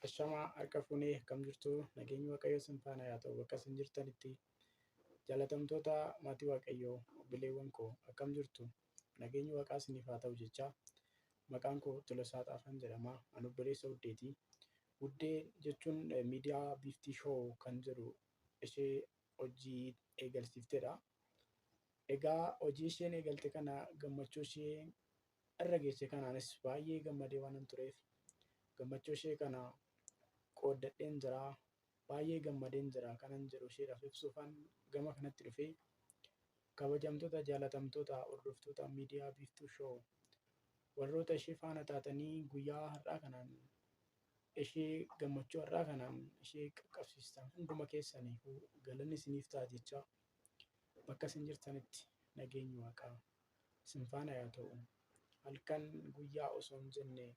Ashamaa harka fuunee akkam jirtu nageenyi waaqayyo isin faana haa ta'u bakka isin jirtanitti jaalatamtoota maatii waaqayyoo obboleewwan koo akkam jirtu nageenyi waaqaa isiniif haa ta'u jecha maqaan koo Tolosaa Xaafaan jedhama ani obboleessa Wuddeeti. Wuddee jechuun miidiyaa biiftii shoo kan jedhu ishee hojii eegalsiifteedha. Egaa hojii isheen eegalte kana gammachuu ishee irra geesse kanaanis baay'ee gammadee waanan tureef gammachuu ishee kana qooddadheen jira baay'ee gammadeen jira kanan jedhu isheedhaaf ibsuufan gama kanatti dhufee kabajamtoota jaalatamtoota hordoftoota miidiyaa biiftuu shoo warroota ishee faana taatanii guyyaa har'aa kanaan ishee gammachuu har'aa kanaan ishee qaqqabsiistan hunduma keessaniifuu galanni isiniif ta'a jecha bakka isin jirtanitti nageenyi waaqaa isin faana haa ta'u. Halkan guyyaa osoo hin jenne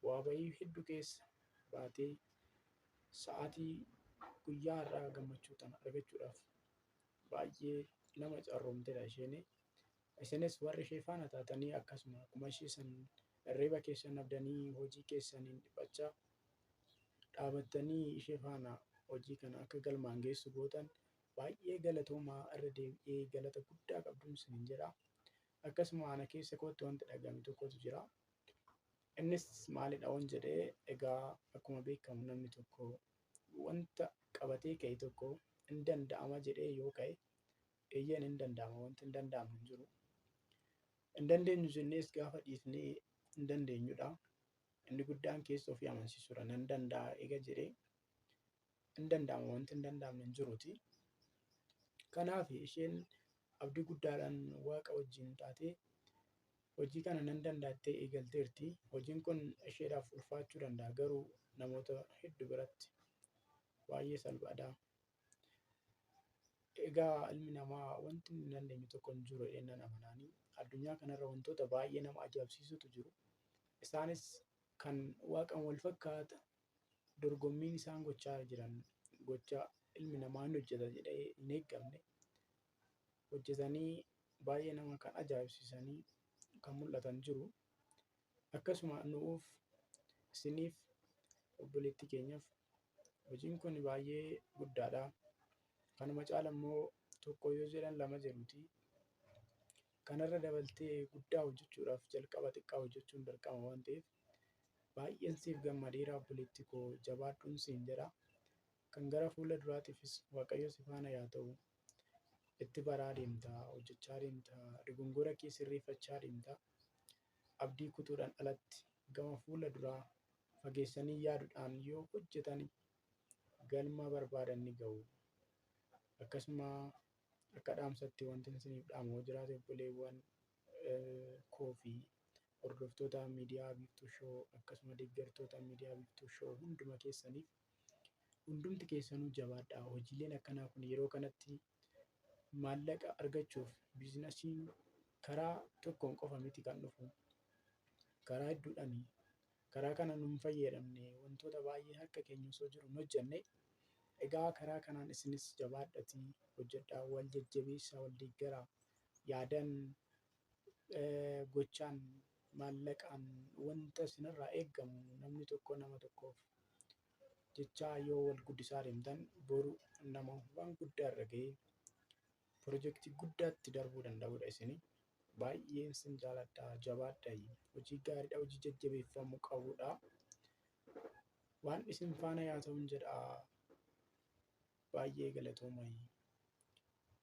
waa bayii hedduu keessa baatee sa'aatii guyyaa har'aa gammachuu tana argachuudhaaf baay'ee nama carroomtedha isheen. Isinis warri ishee faana taatanii akkasuma akkuma ishee san hirriba keessan abdanii hojii keessaniin dhiphachaa dhaabattanii ishee faana hojii kana akka galmaan geessu gootan baay'ee galatoomaa irra deebi'ee galata guddaa qabduun isiniin jedha. Akkasuma ana keessa kootti wanti dhagahame tokkotu jira. Innis maalidha waan jedhee egaa akkuma beekamu namni tokko wanta qabatee ka'e tokko hin danda'ama jedhee yoo ka'e eeyyeen hin danda'ama wanti hin danda'amne hin jiru. Hin dandeenyu jennees gaafa dhiifnee hin dandeenyudha. Inni guddaan keessa ofii amansiisuudha nan danda'a eega jedhee hin danda'ama wanti hin danda'amne hin jiruuti. Kanaaf isheen abdii guddaadhaan waaqa wajjin taatee hojii kana nan danda'attee eegalteerti. Hojiin kun isheedhaaf ulfaachuu danda'a garuu namoota hedduu biratti baay'ee salphaadha. Egaa ilmi namaa wanti hin dandeenye tokko hin jiru jedhee nan amanaanii addunyaa kanarra wantoota baay'ee nama ajaa'ibsiisutu jiru. Isaanis kan waaqan wal fakkaata dorgommiin isaan gochaa jiran gocha ilmi namaa hin hojjeta jedhee hin eeggamne hojjetanii baay'ee nama kan ajaa'ibsiisanii kan mul'atan jiru. Akkasuma nuuf isiniif obboleettii keenyaaf hojiin kun baay'ee guddaadha. Kanuma caala immoo tokko yoo jedhan lama jedhuuti. Kanarra dabaltee guddaa hojjechuudhaaf jalqaba xiqqaa hojjechuun dirqama waan ta'eef baay'een siif gammadeera obboleettii koo jabaadhuun siin jedha. Kan gara fuula duraatiifis waaqayyo si faana haa ta'u. Itti baraa deemta hojjechaa deemta dogongora kee sirreeffachaa deemta abdii kutuudhaan alatti gama fuula duraa fageessanii yaaduudhaan yoo hojjetan galma barbaadan ni ga'u. Akkasuma akka dhaamsatti wanti isiniif dhaamu jiraate obboleewwan koo fi hordoftoota miidiyaa biiftuu shoo akkasuma deeggartoota miidiyaa biiftuu shoo hunduma keessaniif hundumti keessanuu jabaadhaa. Hojiileen akkanaa kun yeroo kanatti maallaqa argachuuf biizinasiin karaa tokkoon qofa miti kan dhufu karaa hedduudhaan karaa kana nun fayyadamne wantoota baay'ee harka keenya osoo jiru hin hojjenne egaa karaa kanaan isinis jabaadhatii hojjedhaa wal jajjabeessaa wal deeggaraa yaadan gochaan maallaqaan wanta isinirraa eeggamu namni tokko nama tokkoof jechaa yoo wal guddisaa deemtan boru nama waan guddaa irra ga'ee pirojektii guddaatti darbuu danda'udha isin baay'een sin jaaladha jabaadha hojii gaariidha hojii jajjabeeffamuu qabudha. Waan isin faana haa ta'uun jedha baay'ee galatoomaa.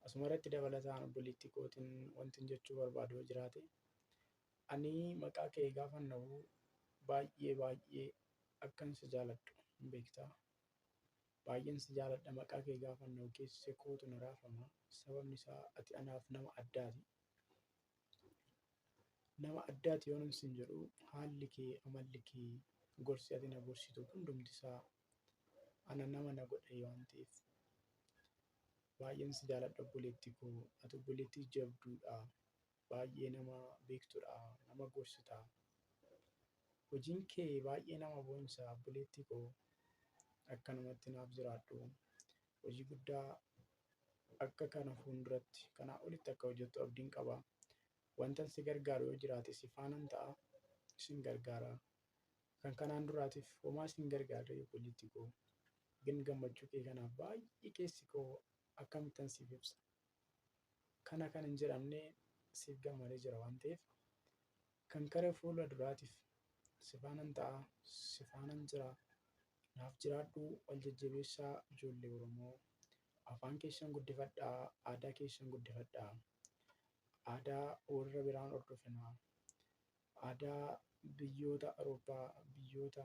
Asuma irratti dabalataan obboleettii kootiin wanti jechuu barbaadu jiraate ani maqaa kee gaafan na'u baay'ee akkan si jaaladhu hin beektaa. Baay'een si jaaladha maqaa kee gaafan na'u keessi kootu na raafama sababni isaa ati anaaf nama addaati. Nama addaati yoon sin jedhu haalli kee amalli kee gorsi ati na gorsitu hundumti isaa ana nama na godhe waan ta'eef baay'een si jaaladha obboleettii koo ati obboleettii jabduudha baay'ee nama beektuudha nama gorsita. Hojiin kee baay'ee nama boonsa obboleettii koo akkanumatti naaf jiraadhu hojii guddaa akka kana fuulduratti kanaa olitti akka hojjettu abdiin qaba. Wanta si gargaaru yoo jiraate si faanan ta'a isin gargaara. kan kanaan duraatiif homaa sin gargaarre obboleettii koo gin gammachuu kee kanaaf baay'ee keessi koo akkamittan siif ibsa. Kana kan hin jedhamne siif gammadee jira waan ta'eef kan kara fuula duraatiif si faanan ta'a, si faanan jira. Naaf jiraadhu wal jajjabeessaa ijoollee Oromoo. Afaan keessan guddifadhaa, aadaa keessan guddifadhaa. Aadaa warra biraan hordofinaa. Aadaa biyyoota Awurooppaa, biyyoota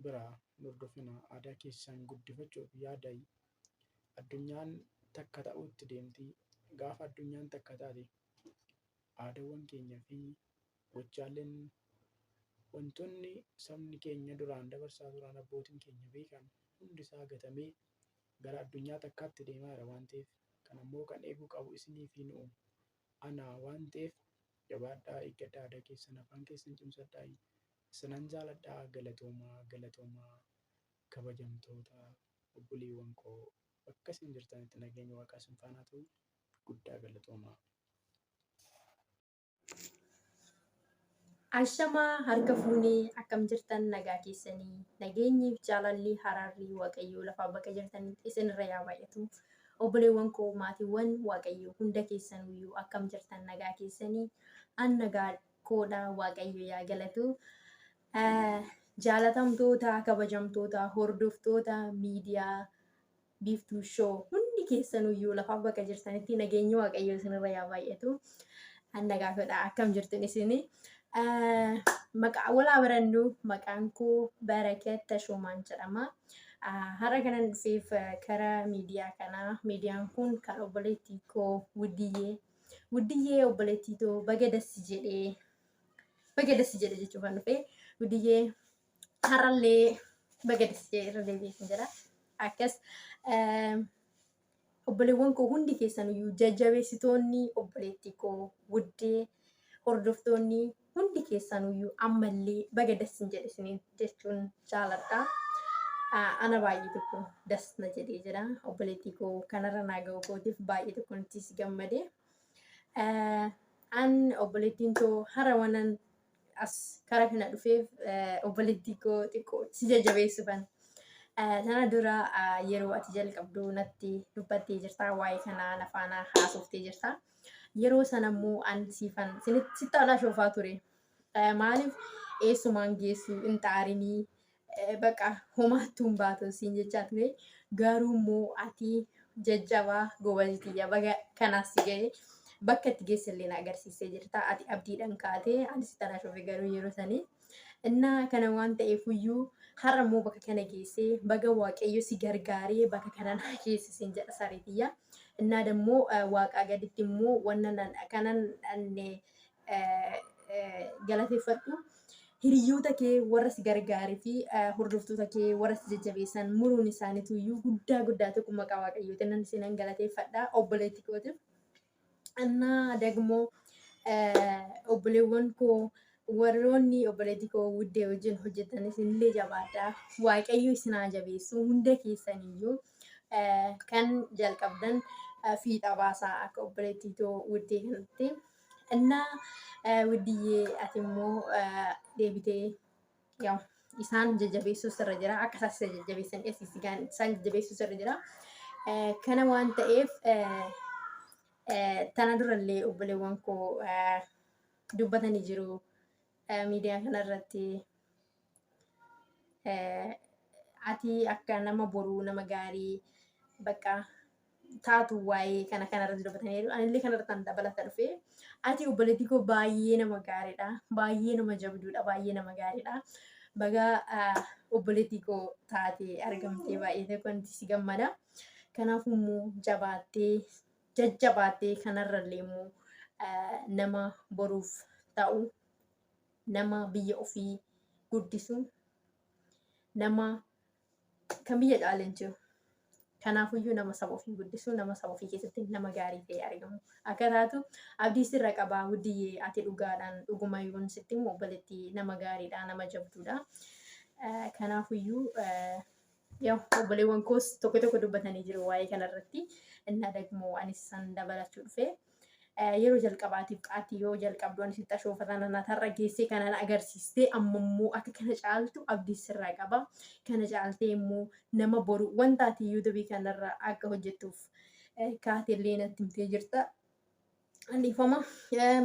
biraa hordofinaa. Aadaa keessan guddifachuuf yaadaa. Addunyaan takka ta'utti deemti. Gaafa addunyaan takka taate aadaawwan keenyaa fi gochaaleen wantoonni sabni keenya duraan dabarsaa turan abbootiin keenya beekan hundi isaa gatamee gara addunyaa takkaatti deemaa jira waan ta'eef kan ammoo kan eeguu qabu isinii fi nu'u ana waan ta'eef jabaadhaa eeggadhaa aadaa keessan afaan keessan cimsadhaa isinan jaaladhaa galatoomaa kabajamtoota obboleewwan koo bakka isin jirtanitti nageenya waaqaa isin faana ta'u guddaa galatoomaa. Ashamaa harka fuunee akkam jirtan nagaa keessanii nageenyiif jaalalli haraarri waaqayyoo lafaa bakka jirtanitti isinirra yaa baay'atu. Obboleewwan koo maatiiwwan waaqayyoo hunda keessaniyyuu akkam jirtan nagaa keessanii an nagaa koodha waaqayyo yaa galatu. Jaalatamtoota kabajamtoota hordoftoota miidiyaa biiftuu shoo hundi keessaniyyuu lafaa bakka jirtanitti nageenyi waaqayyoo isinirra yaa baay'atu. An nagaa koodha akkam jirtan isinii. Maqaa walaa barannu maqaan koo Barakat Tashoomaan jedhama. Har'a kanan dhufeef karaa miidiyaa kanaa. Miidiyaan kun kan obboleettii koo Wuddiyyee obboleettii too baga dassi jedhe jechuun kan dhufe. Wuddiyyee har'allee baga dassi jedhe irra deebi'ee jira. Akkas obboleewwan koo hundi keessaniyyuu jajjabeessitoonni obboleettii koo Wuddee hordoftoonni hundi keessaniyyuu ammallee baga dassi jedhe jechuun jaaladha. Ana baay'ee tokko dasna jedhee jira. Obboleettii koo kanarra naa ga'u kootiif baay'ee tokko nutis gammade. An obboleettiin koo hara wanan as karaa kana dhufeef obboleettii koo xiqqoo si jajjabeessuufan. Sana dura yeroo ati jalqabduu natti dubbattee jirta waa'ee kanaa na faana haasoftee jirta. Yeroo sanammoo an siifan sitti alaa shoofaa ture. Maaliif eessumaan geessu hin xaarinii baqa homaattuun baatu siin jechaa ture. Garuu immoo ati jajjabaa gobaltiyya baga kanaas si ga'e bakka itti geessallee na agarsiisee jirta. Ati abdiidhaan kaatee ani sitti alaa shoofee garuu yeroo sanii. Innaa kana waan ta'eefuyyuu har'a immoo bakka kana geessee baga waaqayyo si gargaaree bakka kana na geessisiin jedha sariitiyya. Innaa dammoo waaqaa gaditti immoo wannan kanan galateeffadhu. Hiriyoota kee warra si gaarii fi hordoftoota kee warra si jajjabeessan muruun isaaniituyyuu guddaa tokko maqaa waaqayyootiin nan isinan galateeffadha obboleettii kootiif. Innaa dagmoo obboleewwan koo warroonni obboleettii koo Wuddee wajjin hojjetan isinillee jabaadhaa. Waaqayyo isin haa jabeessu hunda keessaniyyuu kan jalqabdan fiixa baasaa akka obboleettii koo Wuddee kanatti. Innaa Wuddiyyee ati immoo deebitee isaan jajjabeessuu sirra jira. Akka isaan jajjabeessan isaan jajjabeessuu sirra jira. Kana waan ta'eef tana durallee obboleewwan koo dubbatanii jiru miidiyaa kanarratti. Ati akka nama boruu nama gaarii bakka taatu waa'ee kanarratti dubbataniiru. Anillee kanarratti an dabalata dhufe. Ati obboleettii koo baay'ee nama gaariidha. Baay'ee nama jabduudha. Baay'ee nama gaariidha. Baga obboleettii koo taatee argamtee baay'ee tokko si gammada. Kanaafuu immoo jajjabaattee kanarrallee immoo nama boruuf ta'u, nama biyya ofii guddisu, nama kan biyya caaleen jiru. Kanaafuyyuu nama saba ofii guddisu, nama saba ofii keessatti nama gaarii ta'ee argamu. Akka taatu abdii sirra qabaa Wuddiyyee ati dhugaadhaan dhugumayyuun sitti immoo obboleettii nama gaariidha, nama jabduudha. Kanaafuyyuu obboleewwan koos tokko dubbatanii jiru waa'ee kanarratti. Innaa dagmoo anis san dabalachuu dhufe. yeroo jalqabaatiif qaatii yoo jalqabdu ani sitti ashoofatan anatarra geessee kanan agarsiistee ammammoo akka kana caaltu abdii sirraa qaba. Kana caaltee immoo nama boru wanta ati yuutuubii kanarra akka hojjettuuf kaatellee natti himtee jirta. Dhiifama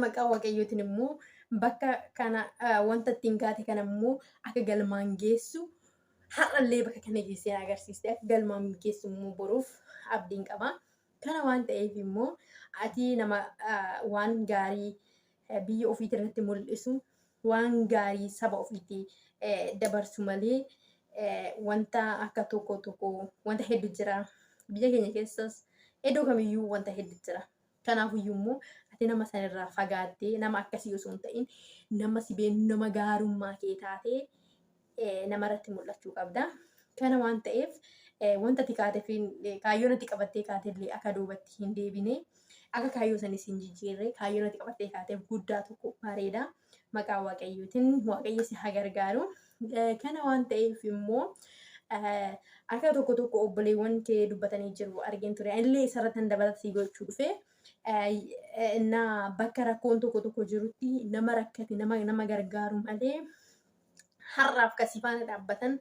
maqaa waaqayyootiin immoo bakka kana wanta ittiin kaate kana immoo akka galmaan geessu har'allee bakka kana geessee agarsiiste akka galmaan geessu immoo boruuf abdiin qaba. Kana waan ta'eef immoo ati nama waan gaarii biyya ofiitii irratti mul'isu waan gaarii saba ofiitii dabarsu malee wanta akka tokko wanta hedduu jira. Biyya keenya keessas iddoo kamiyyuu wanta hedduu jira. Kanaafiyyuu immoo ati nama sanirraa fagaattee nama akkasii osoo hin ta'in nama si beenu nama gaarummaa kee taatee namarratti mul'achuu qabda. Kana waan ta'eef wanta ati kaateef kaayyoon ati qabattee kaatellee akka duubatti hin deebine akka kaayyoo sanis hin jijjiirre kaayyoon ati qabattee kaateef guddaa tokko bareeda. Maqaa waaqayyootiin waaqayyo si haa gargaaru. Kana waan ta'eef immoo akka tokko obboleewwan kee dubbatanii jiru argin ture. Illee isarratti dabalatee gochuu dhufe na bakka rakkoon tokko jirutti nama rakkate nama gargaaru malee har'aaf kasii faana dhaabbatan